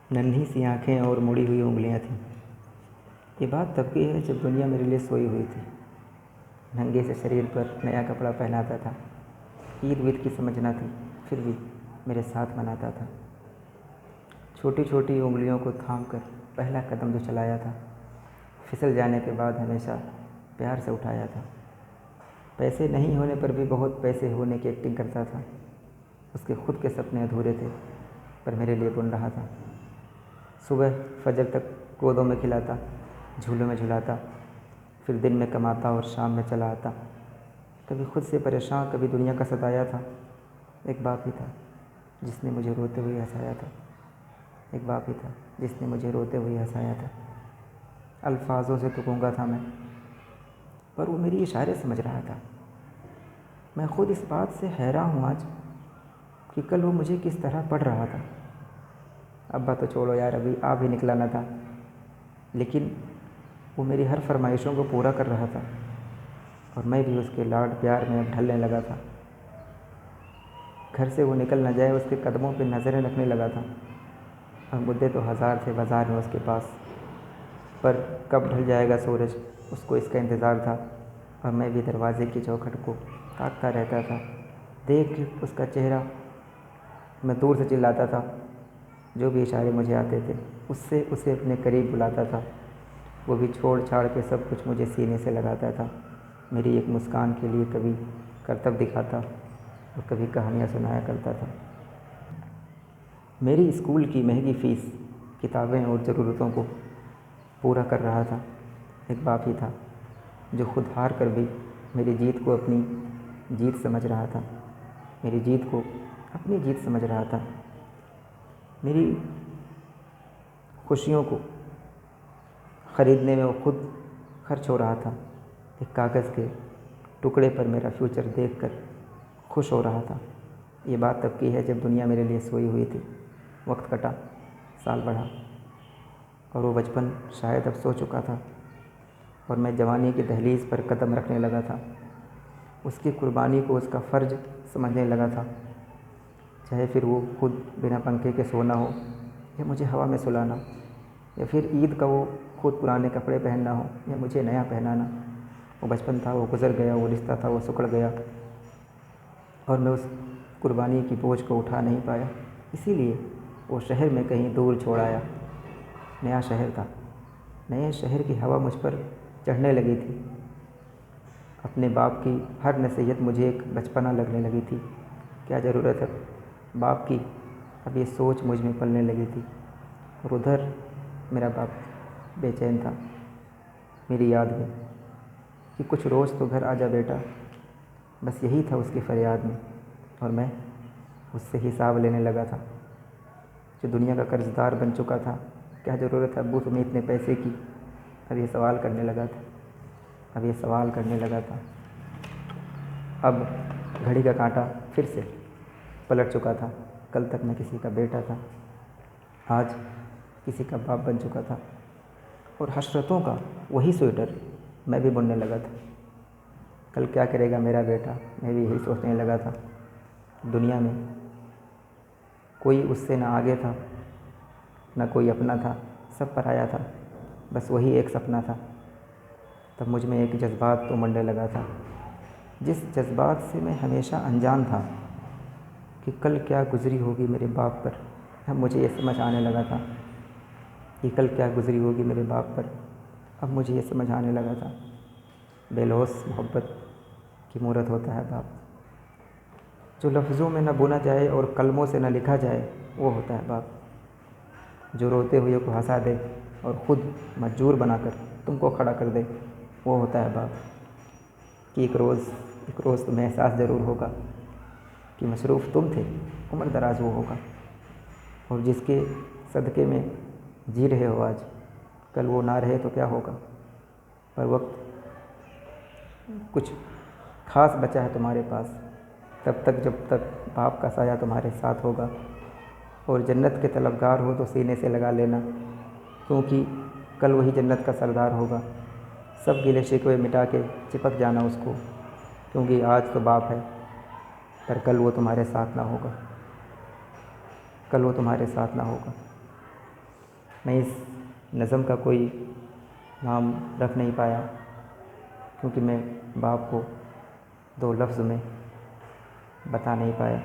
नन्ही सी आँखें और मुड़ी हुई उंगलियां थीं। ये बात तब की है जब दुनिया मेरे लिए सोई हुई थी। नंगे से शरीर पर नया कपड़ा पहनाता था। ईद वीद की समझ ना थी, फिर भी मेरे साथ मनाता था। छोटी छोटी उंगलियों को थाम कर पहला कदम जो चलाया था, फिसल जाने के बाद हमेशा प्यार से उठाया था। पैसे नहीं होने पर भी बहुत पैसे होने की एक्टिंग करता था। उसके खुद के सपने अधूरे थे, पर मेरे लिए बुन रहा था। सुबह फजर तक गोदों में खिलाता, झूलों में झुलाता, फिर दिन में कमाता और शाम में चला आता। कभी खुद से परेशान, कभी दुनिया का सताया था। एक बाप ही था जिसने मुझे रोते हुए हंसाया था। एक बाप ही था जिसने मुझे रोते हुए हंसाया था। अल्फाजों से तो गूंगा था मैं, पर वो मेरी इशारे समझ रहा था। मैं खुद इस बात से हैरान हूँ आज कि कल वो मुझे किस तरह पढ़ रहा था। अब्बा तो छोड़ो यार, अभी आ भी निकला ना था, लेकिन वो मेरी हर फरमाइशों को पूरा कर रहा था और मैं भी उसके लाड प्यार में अब ढलने लगा था। घर से वो निकल न जाए, उसके कदमों पे नज़रें रखने लगा था। और मुद्दे तो हज़ार थे बाज़ार में उसके पास, पर कब ढल जाएगा सूरज, उसको इसका इंतज़ार था। और मैं भी दरवाज़े की चौखट को ताकता रहता था। देख उसका चेहरा, मैं दूर से चिल्लाता था। जो भी इशारे मुझे आते थे, उससे उसे अपने करीब बुलाता था। वो भी छोड़ छाड़ के सब कुछ मुझे सीने से लगाता था। मेरी एक मुस्कान के लिए कभी करतब दिखाता और कभी कहानियाँ सुनाया करता था। मेरी स्कूल की महंगी फ़ीस, किताबें और ज़रूरतों को पूरा कर रहा था। एक बाप ही था जो खुद हार कर भी मेरी जीत को अपनी जीत समझ रहा था। मेरी जीत को अपनी जीत समझ रहा था। मेरी खुशियों को ख़रीदने में वो खुद खर्च हो रहा था। एक कागज़ के टुकड़े पर मेरा फ्यूचर देखकर खुश हो रहा था। ये बात तब की है जब दुनिया मेरे लिए सोई हुई थी। वक्त कटा, साल बढ़ा और वो बचपन शायद अब सो चुका था और मैं जवानी की दहलीज़ पर कदम रखने लगा था। उसकी कुर्बानी को उसका फ़र्ज़ समझने लगा था, चाहे फिर वो खुद बिना पंखे के सोना हो या मुझे हवा में सुलाना, या फिर ईद का वो खुद पुराने कपड़े पहनना हो या मुझे नया पहनाना। वो बचपन था, वो गुज़र गया, वो रिश्ता था, वो सिकुड़ गया और मैं उस कुर्बानी की बोझ को उठा नहीं पाया। इसीलिए वो शहर में कहीं दूर छोड़ आया। नया शहर था, नए शहर की हवा मुझ पर चढ़ने लगी थी। अपने बाप की हर नसीहत मुझे एक बचपना लगने लगी थी। क्या ज़रूरत है बाप की, अब ये सोच मुझ में पलने लगी थी। और उधर मेरा बाप बेचैन था मेरी याद में कि कुछ रोज़ तो घर आजा बेटा। बस यही था उसकी फरियाद में, और मैं उससे हिसाब लेने लगा था। जो दुनिया का कर्ज़दार बन चुका था, क्या ज़रूरत है अब्बू तुम्हें इतने पैसे की। अब ये सवाल करने लगा था, अब ये सवाल करने लगा था। अब घड़ी का कांटा फिर से पलट चुका था। कल तक मैं किसी का बेटा था, आज किसी का बाप बन चुका था। और हसरतों का वही स्वेटर मैं भी बुनने लगा था। कल क्या करेगा मेरा बेटा, मैं भी यही सोचने लगा था। दुनिया में कोई उससे ना आगे था, ना कोई अपना था, सब पराया था। बस वही एक सपना था। तब मुझ में एक जज्बात तो मंडने लगा था, जिस जज्बात से मैं हमेशा अनजान था कि कल क्या गुज़री होगी मेरे बाप पर। अब मुझे ये समझ आने लगा था कि कल क्या गुज़री होगी मेरे बाप पर। अब मुझे ये समझ आने लगा था, बेलौस मोहब्बत की मूरत होता है बाप। जो लफ्ज़ों में न बुना जाए और कलमों से न लिखा जाए, वो होता है बाप। जो रोते हुए को हंसा दे और ख़ुद मजबूर बनाकर तुमको खड़ा कर दे, वो होता है बाप। कि एक रोज़ तुम्हें एहसास ज़रूर होगा कि मसरूफ़ तुम थे, उम्र दराज वो होगा। और जिसके सदक़े में जी रहे हो आज, कल वो ना रहे तो क्या होगा। पर वक्त कुछ ख़ास बचा है तुम्हारे पास, तब तक जब तक बाप का साया तुम्हारे साथ होगा। और जन्नत के तलबगार हो तो सीने से लगा लेना, क्योंकि कल वही जन्नत का सरदार होगा। सब गिले शिकवे मिटा के चिपक जाना उसको, क्योंकि आज तो बाप है, पर कल वो तुम्हारे साथ ना होगा, कल वो तुम्हारे साथ ना होगा। मैं इस नज़म का कोई नाम रख नहीं पाया, क्योंकि मैं बाप को 2 लफ्ज़ में बता नहीं पाया।